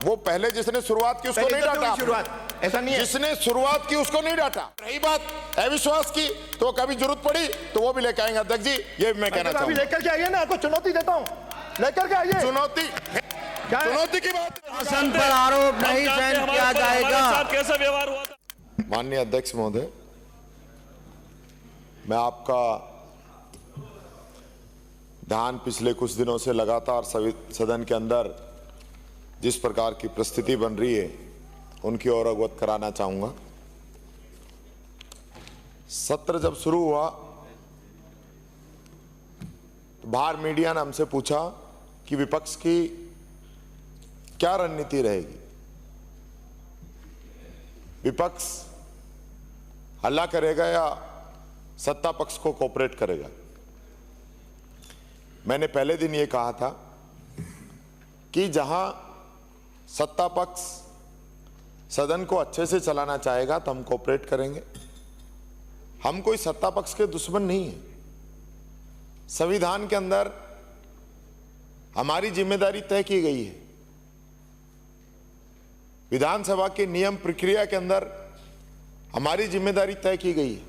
वो पहले जिसने शुरुआत की उसको नहीं डांटा। शुरुआत ऐसा नहीं है, जिसने शुरुआत की उसको नहीं डांटा। रही बात अविश्वास की, तो कभी जरूरत पड़ी तो वो भी लेके आएंगे अध्यक्ष जी, ये मैं कहना चाहूंगा। लेकर के आइए ना, आपको चुनौती देता हूं, लेकर के आइए। चुनौती की बात, शासन पर आरोप नहीं सहन किया जाएगा। कैसा व्यवहार हुआ था? माननीय अध्यक्ष महोदय, मैं आपका ध्यान पिछले कुछ दिनों से लगातार सदन के अंदर जिस प्रकार की परिस्थिति बन रही है उनकी ओर अवगत कराना चाहूंगा। सत्र जब शुरू हुआ तो बाहर मीडिया ने हमसे पूछा कि विपक्ष की क्या रणनीति रहेगी, विपक्ष हल्ला करेगा या सत्ता पक्ष को कोऑपरेट करेगा। मैंने पहले दिन ये कहा था कि जहां सत्ता पक्ष सदन को अच्छे से चलाना चाहेगा तो हम कोऑपरेट करेंगे। हम कोई सत्ता पक्ष के दुश्मन नहीं है। संविधान के अंदर हमारी जिम्मेदारी तय की गई है, विधानसभा के नियम प्रक्रिया के अंदर हमारी जिम्मेदारी तय की गई है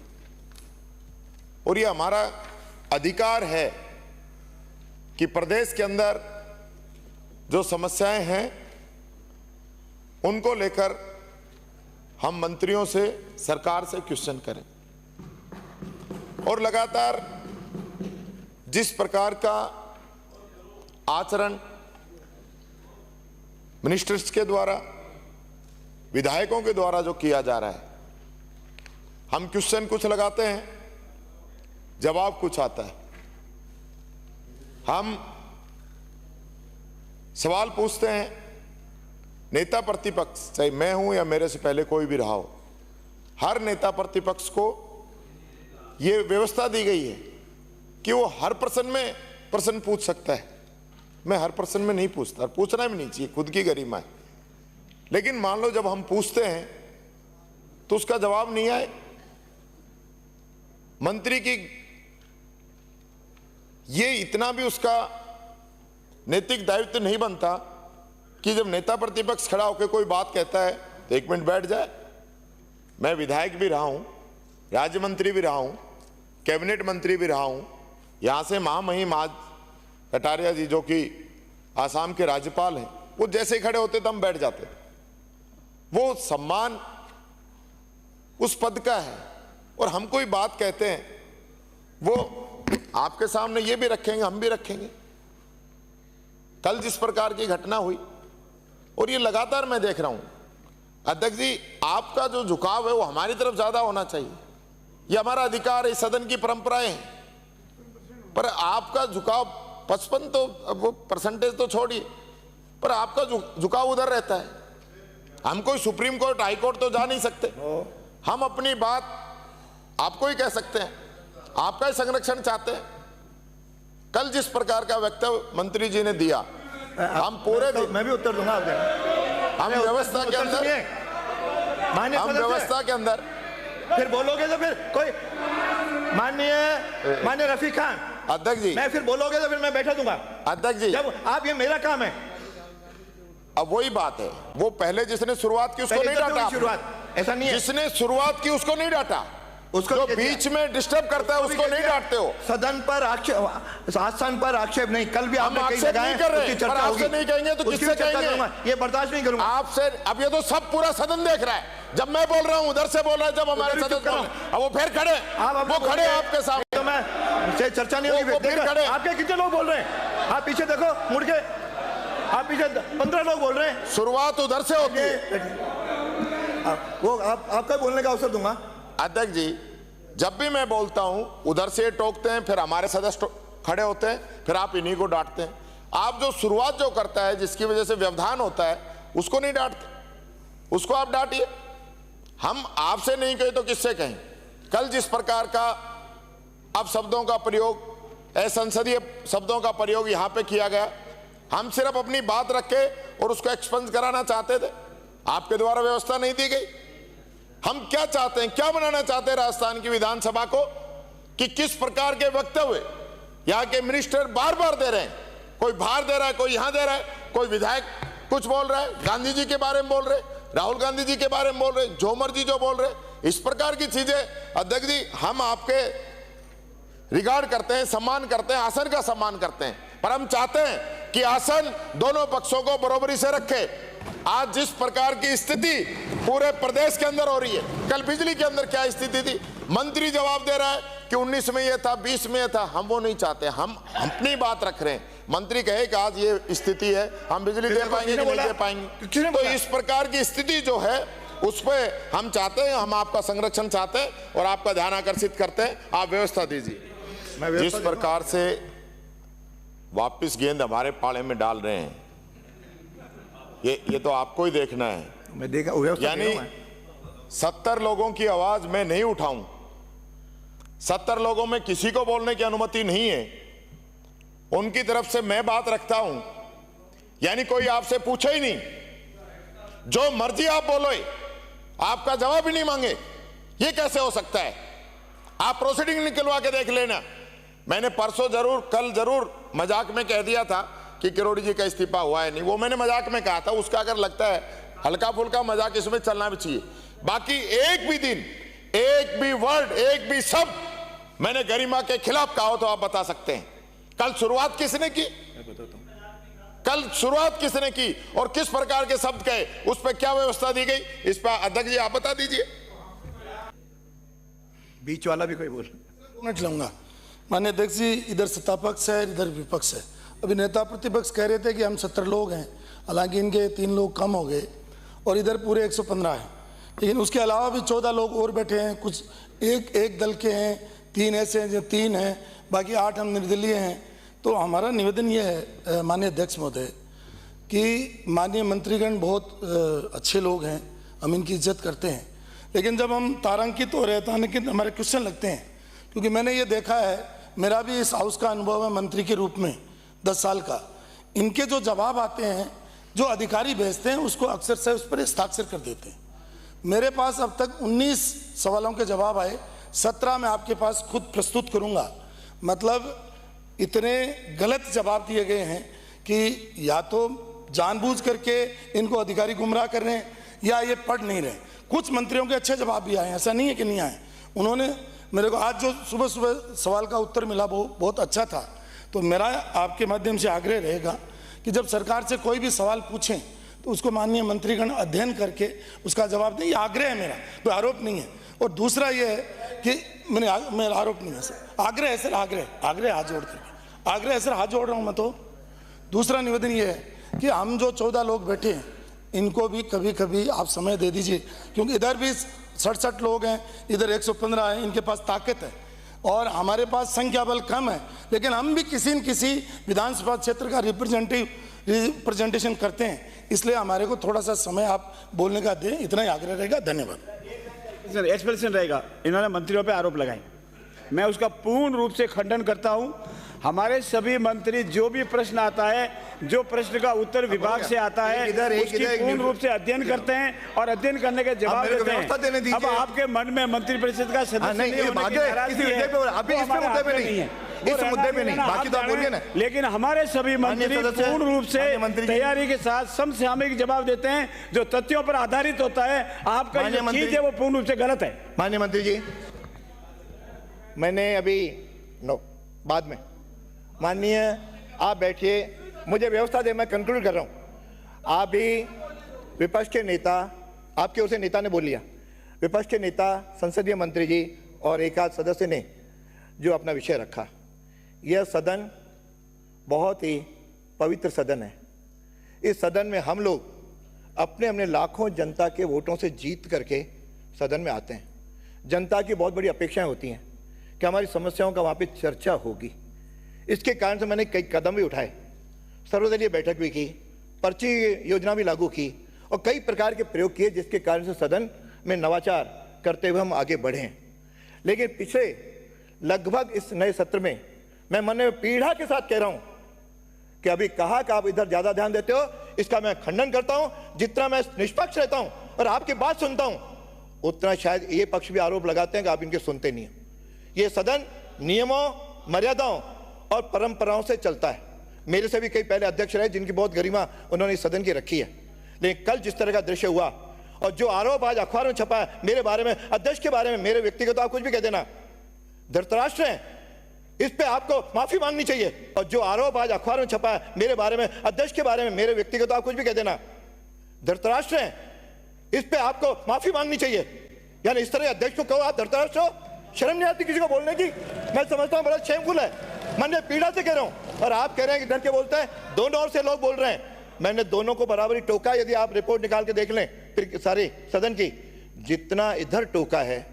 और ये हमारा अधिकार है कि प्रदेश के अंदर जो समस्याएं हैं उनको लेकर हम मंत्रियों से, सरकार से क्वेश्चन करें। और लगातार जिस प्रकार का आचरण मिनिस्टर्स के द्वारा, विधायकों के द्वारा जो किया जा रहा है, हम क्वेश्चन कुछ लगाते हैं, जवाब कुछ आता है। हम सवाल पूछते हैं, नेता प्रतिपक्ष, चाहे मैं हूं या मेरे से पहले कोई भी रहा हो, हर नेता प्रतिपक्ष को यह व्यवस्था दी गई है कि वो हर प्रश्न में प्रश्न पूछ सकता है। मैं हर प्रश्न में नहीं पूछता, पूछना भी नहीं चाहिए, खुद की गरिमा है। लेकिन मान लो जब हम पूछते हैं तो उसका जवाब नहीं आए, मंत्री की ये इतना भी उसका नैतिक दायित्व नहीं बनता कि जब नेता प्रतिपक्ष खड़ा होकर कोई बात कहता है तो एक मिनट बैठ जाए। मैं विधायक भी रहा हूं, राज्य मंत्री भी रहा हूं, कैबिनेट मंत्री भी रहा हूं। यहां से महामहिम आज कटारिया जी जो कि आसाम के राज्यपाल हैं, वो जैसे ही खड़े होते तो हम बैठ जाते। वो सम्मान उस पद का है और हम कोई बात कहते हैं वो आपके सामने ये भी रखेंगे, हम भी रखेंगे। कल जिस प्रकार की घटना हुई और ये लगातार मैं देख रहा हूं, अध्यक्ष जी आपका जो झुकाव है वो हमारी तरफ ज्यादा होना चाहिए। ये हमारा अधिकार है, सदन की परंपराएं हैं, पर आपका झुकाव 55 तो वो परसेंटेज तो छोड़िए, पर आपका झुकाव उधर रहता है। हम कोई सुप्रीम कोर्ट, हाई कोर्ट तो जा नहीं सकते। हम अपनी बात आपको ही कह सकते हैं, आपका ही संरक्षण चाहते हैं। कल जिस प्रकार का वक्तव्य मंत्री जी ने दिया, हम पूरे दिन, मैं भी उत्तर दूंगा आपके, हम व्यवस्था के अंदर, हम व्यवस्था के अंदर फिर बोलोगे तो फिर कोई माननीय रफीक खान अध्यक्ष जी, मैं फिर बोलोगे तो फिर मैं बैठा दूंगा। अध्यक्ष जी जब आप, ये मेरा काम है। अब वही बात है, वो पहले जिसने शुरुआत की उसको नहीं डांटा। शुरुआत ऐसा नहीं है, जिसने शुरुआत की उसको नहीं डांटा, उसको जो बीच में डिस्टर्ब करता है उसको नहीं डांटते हो। सदन पर आक्षेप, आसन पर आक्षेप नहीं। कल भी हम आक्षेप नहीं कर रहे, पर आपसे नहीं कहेंगे तो किससे कहेंगे? ये बर्दाश्त नहीं करूंगा आपसे। अब ये तो सब पूरा सदन देख रहा है, जब मैं बोल रहा हूं उधर से बोल रहा है, जब हमारे सदस्य अब वो फिर खड़े, वो खड़े आपके सामने, तो मैं चर्चा नहीं होगी। फिर खड़े, आपके कितने लोग बोल रहे हैं? आप पीछे देखो मुड़ के, आप पीछे 15 लोग बोल रहे हैं। शुरुआत उधर से होती है। वो आपका बोलने का अवसर दूंगा। अध्यक्ष जी, जब भी मैं बोलता हूं उधर से टोकते हैं, फिर हमारे सदस्य खड़े होते हैं, फिर आप इन्हीं को डांटते हैं। आप जो शुरुआत जो करता है, जिसकी वजह से व्यवधान होता है, उसको नहीं डांटते, उसको आप डांटिए। हम आपसे नहीं कहे तो किससे कहें? कल जिस प्रकार का अब शब्दों का प्रयोग, असंसदीय शब्दों का प्रयोग यहां पे किया गया, हम सिर्फ अपनी बात रखे और उसको एक्सपेंस कराना चाहते थे, आपके द्वारा व्यवस्था नहीं दी गई। हम क्या चाहते हैं, क्या बनाना चाहते हैं राजस्थान की विधानसभा को, कि किस प्रकार के वक्तव्य यहाँ के मिनिस्टर बार बार दे रहे हैं। कोई बाहर दे रहा है, कोई यहां दे रहा है, कोई विधायक कुछ बोल रहा है, गांधी जी के बारे में बोल रहे, राहुल गांधी जी के बारे में बोल रहे, जो मर्जी जो बोल रहे, इस प्रकार की चीजें। अध्यक्ष जी, हम आपके रिगार्ड करते हैं, सम्मान करते हैं, आसन का सम्मान करते हैं, पर हम चाहते हैं कि आसन दोनों पक्षों को बराबरी से रखे। आज जिस प्रकार की स्थिति पूरे प्रदेश के अंदर हो रही है, कल बिजली के अंदर क्या स्थिति थी, मंत्री जवाब दे रहा है कि 19 में ये था, 20 में ये था। हम वो नहीं चाहते, हम अपनी बात रख रहे हैं। मंत्री कहे कि आज ये स्थिति है, हम बिजली दे पाएंगे कि नहीं दे पाएंगे। तो इस प्रकार की स्थिति जो है उस पर हम चाहते हैं, हम आपका संरक्षण चाहते हैं और आपका ध्यान आकर्षित करते हैं। आप व्यवस्था दीजिए। जिस प्रकार से वापस गेंद हमारे पाले में डाल रहे हैं, ये तो आपको ही देखना है। मैं देखा, यानी 70 लोगों की आवाज मैं नहीं उठाऊं, 70 लोगों में किसी को बोलने की अनुमति नहीं है, उनकी तरफ से मैं बात रखता हूं। यानी कोई आपसे पूछे ही नहीं, जो मर्जी आप बोलो, आपका जवाब ही नहीं मांगे, ये कैसे हो सकता है? आप प्रोसीडिंग निकलवा के देख लेना। मैंने परसों जरूर, कल जरूर मजाक में कह दिया था कि किरोड़ी जी का इस्तीफा हुआ है नहीं, वो मैंने मजाक में कहा था। उसका अगर लगता है हल्का फुल्का मजाक, इसमें चलना भी चाहिए। बाकी एक भी दिन, एक भी वर्ड, एक भी शब्द मैंने गरिमा के खिलाफ कहा हो तो आप बता सकते हैं। कल शुरुआत किसने की? कल शुरुआत किसने की और किस प्रकार के शब्द कहे, उस पर क्या व्यवस्था दी गई, इस पर अध्यक्ष जी आप बता दीजिए। बीच वाला भी कोई बोल। मिनट लूंगा। माननीय अध्यक्ष जी, इधर सत्ता पक्ष है, इधर विपक्ष है। अभी नेता प्रतिपक्ष कह रहे थे कि हम 70 लोग हैं, हालांकि इनके 3 लोग कम हो गए और इधर पूरे 115 हैं, लेकिन उसके अलावा भी 14 लोग और बैठे हैं। कुछ एक दल के हैं, 3 ऐसे हैं जो 3 हैं, बाकी 8 हम निर्दलीय हैं। तो हमारा निवेदन ये है माननीय अध्यक्ष महोदय कि माननीय मंत्रीगण बहुत अच्छे लोग हैं, हम इनकी इज्जत करते हैं, लेकिन जब हम तारांकित हो रहे थे हमारे क्वेश्चन लगते हैं, क्योंकि मैंने ये देखा है, मेरा भी इस हाउस का अनुभव है मंत्री के रूप में 10 साल का। इनके जो जवाब आते हैं, जो अधिकारी भेजते हैं, उसको अक्सर से उस पर हस्ताक्षर कर देते हैं। मेरे पास अब तक 19 सवालों के जवाब आए, 17 मैं आपके पास खुद प्रस्तुत करूंगा। मतलब इतने गलत जवाब दिए गए हैं कि या तो जानबूझ करके इनको अधिकारी गुमराह कर रहे हैं या ये पढ़ नहीं रहे। कुछ मंत्रियों के अच्छे जवाब भी आए, ऐसा नहीं है कि नहीं आए। उन्होंने मेरे को आज जो सुबह सुबह सवाल का उत्तर मिला वो बहुत अच्छा था। तो मेरा आपके माध्यम से आग्रह रहेगा कि जब सरकार से कोई भी सवाल पूछें तो उसको माननीय मंत्रीगण अध्ययन करके उसका जवाब दें। ये आग्रह है मेरा, कोई आरोप नहीं है। और दूसरा ये है कि मेरा आरोप नहीं है सर, आग्रह है सर, आग्रह हाथ जोड़ करके आग्रह है सर, हाथ जोड़ रहा हूँ मैं। तो दूसरा निवेदन ये है कि हम जो 14 लोग बैठे हैं, इनको भी कभी कभी आप समय दे दीजिए, क्योंकि इधर भी 67 लोग हैं, इधर 115 हैं, इनके पास ताकत है और हमारे पास संख्या बल कम है, लेकिन हम भी किसी न किसी विधानसभा क्षेत्र का रिप्रेजेंटेशन करते हैं। इसलिए हमारे को थोड़ा सा समय आप बोलने का दें, इतना ही आग्रह रहेगा। धन्यवाद। सर, एक्सप्रेशन रहेगा। इन्होंने मंत्रियों पे आरोप लगाए, मैं उसका पूर्ण रूप से खंडन करता हूं। हमारे सभी मंत्री, जो भी प्रश्न आता है, जो प्रश्न का उत्तर विभाग से आता है, उसकी पूर्ण रूप से अध्ययन करते हैं और अध्ययन करने के जवाब देते हैं। अब आपके मन में मंत्रिपरिषद का सदस्य नहीं होने की नाराजगी है, इस मुद्दे पे नहीं, बाकी तो आप बोलिए ना। लेकिन हमारे सभी मंत्री पूर्ण रूप से तैयारी के साथ समसामयिक जवाब देते हैं, जो तथ्यों पर आधारित होता है। आपका ये चीज है वो पूर्ण रूप से गलत है। माननीय मंत्री जी, मैंने अभी बाद में, माननीय आप बैठिए, मुझे व्यवस्था दे, मैं कंक्लूड कर रहा हूं। आप भी विपक्ष के नेता, आपकी ओर से नेता ने बोल लिया, विपक्ष के नेता संसदीय मंत्री जी और एक आध सदस्य ने जो अपना विषय रखा, यह सदन बहुत ही पवित्र सदन है। इस सदन में हम लोग अपने अपने लाखों जनता के वोटों से जीत करके सदन में आते हैं। जनता की बहुत बड़ी अपेक्षाएं होती हैं कि हमारी समस्याओं का वहाँ पे चर्चा होगी। इसके कारण से मैंने कई कदम भी उठाए, सर्वदलीय बैठक भी की, पर्ची योजना भी लागू की और कई प्रकार के प्रयोग किए, जिसके कारण से सदन में नवाचार करते हुए हम आगे बढ़े हैं। लेकिन पिछले लगभग इस नए सत्र में मैं मन में पीड़ा के साथ कह रहा हूं कि अभी कहा कि आप इधर ज्यादा ध्यान देते हो, इसका मैं खंडन करता हूं। जितना मैं निष्पक्ष रहता हूं और आपकी बात सुनता हूं, उतना शायद ये पक्ष भी आरोप लगाते हैं कि आप इनके सुनते नहीं हैं। ये सदन नियमों, मर्यादाओं और परंपराओं से चलता है। मेरे से भी कई पहले अध्यक्ष रहे जिनकी बहुत गरिमा उन्होंने इस सदन की रखी है, लेकिन कल जिस तरह का दृश्य हुआ और जो आरोप आज अखबार में छपा है मेरे बारे में, अध्यक्ष के बारे में, मेरे व्यक्तिगत आप कुछ भी कह देना, धृतराष्ट्र हैं, इस पे आपको माफी मांगनी चाहिए। और जो आरोप आज अखबार में छपा है मेरे बारे में, अध्यक्ष के बारे में, मेरे व्यक्तिगत आप कुछ भी कह देना, धृतराष्ट्र हैं, इस पे आपको माफी मांगनी चाहिए। यानी इस तरह अध्यक्ष को कहो आप धृतराष्ट्र हो, शर्म नहीं आती किसी को बोलने की? मैं समझता हूं बड़ा शेमफुल है, मन में पीड़ा से कह रहा हूं। और आप कह रहे हैं कि डर के बोलते हैं, दोनों ओर से लोग बोल रहे हैं। मैंने दोनों को बराबरी टोका, यदि आप रिपोर्ट निकाल के देख लें फिर सारी सदन की, जितना इधर टोका है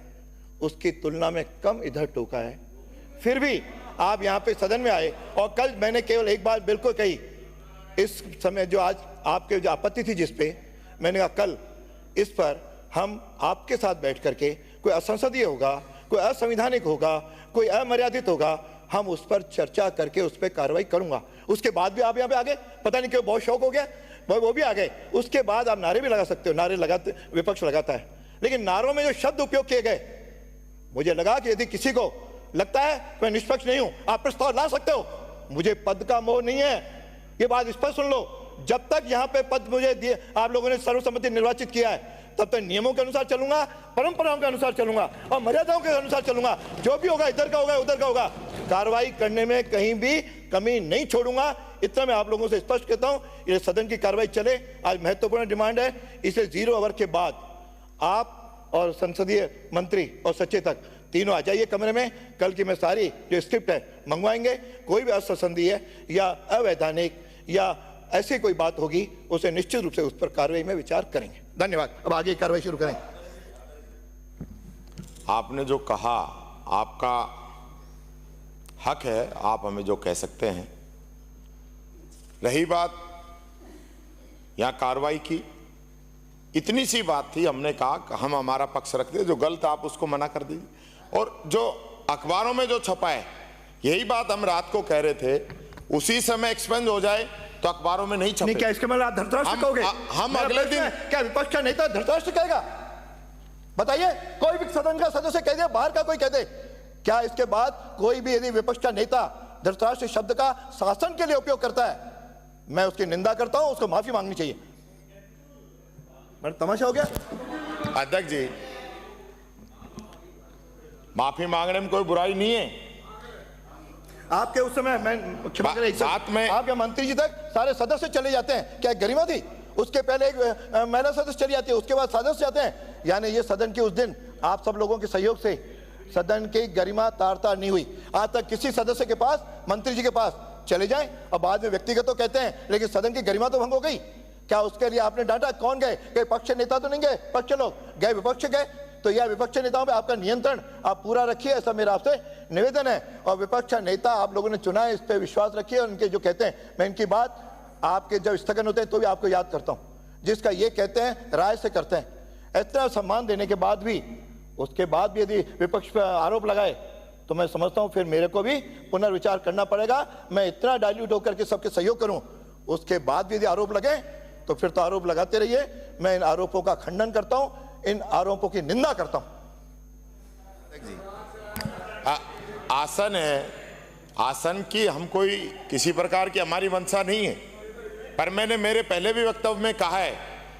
उसकी तुलना में कम इधर टोका है। फिर भी आप यहाँ पे सदन में आए और कल मैंने केवल एक बात बिल्कुल कही, इस समय जो आज आपके जो आपत्ति थी जिस पे, मैंने कहा कल इस पर हम आपके साथ बैठ करके, कोई असंसदीय होगा, कोई असंवैधानिक होगा, कोई अमर्यादित होगा, हम उस पर चर्चा करके उस पर कार्रवाई करूंगा। उसके बाद भी आप यहाँ पे आ गए, पता नहीं क्यों बहुत शौक हो गया, वो भी आ गए। उसके बाद आप नारे भी लगा सकते हो, नारे लगाते विपक्ष लगाता है, लेकिन नारों में जो शब्द उपयोग किए गए, मुझे लगा कि यदि किसी को लगता है मैं निष्पक्ष नहीं हूं, आप प्रस्ताव ला सकते हो, मुझे पद का मोह नहीं है, ये बात स्पष्ट सुन लो। जब तक यहाँ पे पद मुझे दिए, आप लोगों ने सर्वसम्मति निर्वाचित किया है, तब तक नियमों के अनुसार चलूंगा, परंपराओं के अनुसार चलूंगा और मर्यादाओं के अनुसार चलूंगा। जो भी होगा, इधर का होगा, उधर का होगा, कार्रवाई करने में कहीं भी कमी नहीं छोड़ूंगा। इतना मैं आप लोगों से स्पष्ट कहता हूं। ये सदन की कार्रवाई चले, आज महत्वपूर्ण डिमांड है, इसे 0 ओवर के बाद आप और संसदीय मंत्री और सचेतक तीनों आ जाइए कमरे में। कल की मैं सारी जो स्क्रिप्ट है मंगवाएंगे, कोई भी असंसदीय या अवैधानिक या ऐसी कोई बात होगी उसे निश्चित रूप से उस पर कार्रवाई में विचार करेंगे। धन्यवाद। अब आगे कार्रवाई शुरू करें। आपने जो कहा आपका हक है, आप हमें जो कह सकते हैं। रही बात यहां कार्रवाई की, इतनी सी बात थी, हमने कहा हम हमारा पक्ष रखते, जो गलत आप उसको मना कर दीजिए। और जो अखबारों में जो छपा है, यही बात हम रात को कह रहे थे, उसी समय एक्सपेंड हो जाए तो अखबारों में नहीं छपे। क्या इसके मतलब आप धृतराष्ट्र कहोगे? हम अगले दिन क्या विपक्ष का नेता धृतराष्ट्र कहेगा? बताइए, कोई भी सदन का सदस्य कह दे, बाहर का कोई कह दे, क्या इसके बाद कोई भी यदि विपक्ष का नेता धृतराष्ट्र शब्द का शासन के लिए उपयोग करता है, मैं उसकी निंदा करता हूं, उसको माफी मांगनी चाहिए। तमाशा हो गया। अध्यक्ष जी, माफी मांगने में कोई बुराई नहीं है। आपके उस समय मैं क्षमा करें, साथ में आपके मंत्री जी तक सारे सदस्य चले जाते हैं, क्या गरिमा थी? उसके पहले एक महिला सदस्य चली जाती है, उसके बाद सदस्य जाते हैं। यानी ये सदन के उस दिन आप सब लोगों के सहयोग से सदन की गरिमा तार नहीं हुई। आज तक किसी सदस्य के पास, मंत्री जी के पास चले जाएं और बाद में व्यक्तिगत तो कहते हैं, लेकिन सदन की गरिमा तो भंग हो गई। क्या उसके लिए आपने डांटा? कौन गए? कई पक्ष नेता तो नहीं गए, पक्ष लोग गए, विपक्ष गए। तो यह विपक्ष नेताओं पे आपका नियंत्रण आप पूरा रखिए, ऐसा मेरा आपसे निवेदन है। और विपक्ष नेता आप लोगों ने चुना है, इस पे विश्वास रखिए। और उनके जो कहते हैं, मैं इनकी बात आपके जब स्थगन होते हैं तो भी आपको याद करता हूं, जिसका ये कहते हैं राय से करते हैं। इतना सम्मान देने के बाद भी, उसके बाद भी यदि विपक्ष पर आरोप लगाए तो मैं समझता हूं फिर मेरे को भी पुनर्विचार करना पड़ेगा। मैं इतना डाइल्यूट होकर के सबके सहयोग करूं, उसके बाद भी यदि आरोप लगे तो फिर तो आरोप लगाते रहिए। मैं इन आरोपों का खंडन करता हूं, इन आरोपों की निंदा करता हूं। आसन है, आसन की हम कोई किसी प्रकार की हमारी मंशा नहीं है, पर मैंने मेरे पहले भी वक्तव्य में कहा है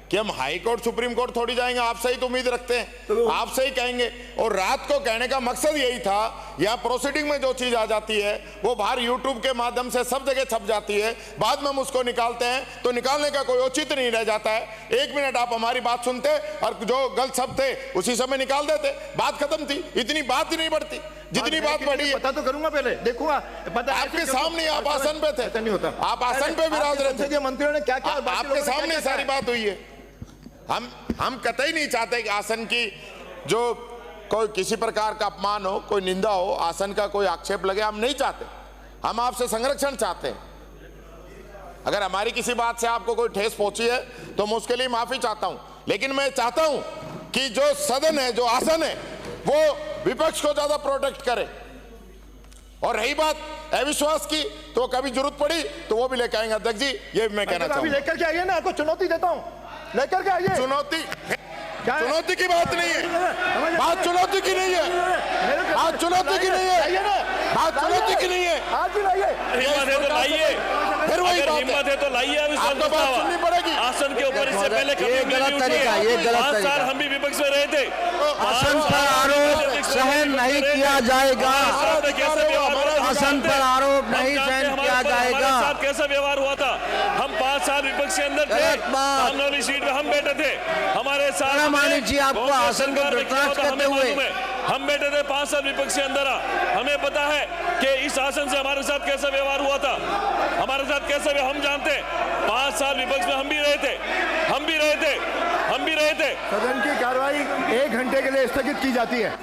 कि हम हाई कोर्ट सुप्रीम कोर्ट थोड़ी जाएंगे, आपसे ही तो उम्मीद रखते हैं, आपसे ही कहेंगे। और रात को कहने का मकसद यही था, यहाँ प्रोसीडिंग में जो चीज आ जाती है वो बाहर यूट्यूब के माध्यम से सब जगह छप जाती है, बाद में हम उसको निकालते हैं तो निकालने का कोई औचित्य नहीं रह जाता है। 1 मिनट आप हमारी बात सुनते और जो गलत शब्द थे उसी समय निकाल देते, बात खत्म थी। इतनी बात ही नहीं बढ़ती जितनी बात बढ़ी। पता तो करूंगा, पहले देखूंगा। पता आपके सामने, आप आसन पे थे, ऐसा नहीं होता। आप आसन पे विराज रहे थे, मंत्रियों ने क्या क्या आपके सामने सारी बात हुई है। हम कतई नहीं चाहते कि आसन की जो कोई किसी प्रकार का अपमान हो, कोई निंदा हो, आसन का कोई आक्षेप लगे, हम नहीं चाहते। हम आपसे संरक्षण चाहते हैं। अगर हमारी किसी बात से आपको कोई ठेस पहुंची है तो मैं उसके लिए माफी चाहता हूं, लेकिन मैं चाहता हूं कि जो सदन है, जो आसन है, वो विपक्ष को ज्यादा प्रोटेक्ट करे। और रही बात अविश्वास की, तो कभी जरूरत पड़ी तो वो भी लेकर आएंगे। अध्यक्ष जी, ये मैं कहना चाहूंगा। लेकर के आइए ना, आपको चुनौती देता हूं, लेकर के आइए। चुनौती की बात नहीं है, बात चुनौती की नहीं है, बात चुनौती की नहीं है, बात चुनौती की नहीं है। आज ही लाइए। फिर वही अगर बात हिम्मत है तो लाइए अविश्वास आपको बात सुननी पड़ेगी। आसन के ऊपर इससे पहले कभी ये गलत तरीका, ये गलत 5 साल तरीका। हम भी विपक्ष में रहे थे। आसन पर आरोप सहन नहीं किया जाएगा। आसन पर आरोप नहीं सहन किया जाएगा। साथ कैसा व्यवहार हुआ था? हम 5 साल विपक्ष के अंदर थे, गलत बात। सामने सीट पे हम बैठे थे, हमारे साथ मानिक जी, आपको आसन को बर्दाश्त करते हुए हम बैठे थे 5 साल विपक्ष के अंदर। हमें पता है कि इस आसन से हमारे साथ कैसा व्यवहार हुआ था, हमारे साथ कैसा हम जानते हैं। 5 साल विपक्ष में हम भी रहे थे, हम भी रहे थे, हम भी रहे थे। सदन की कार्रवाई 1 घंटे के लिए स्थगित की जाती है।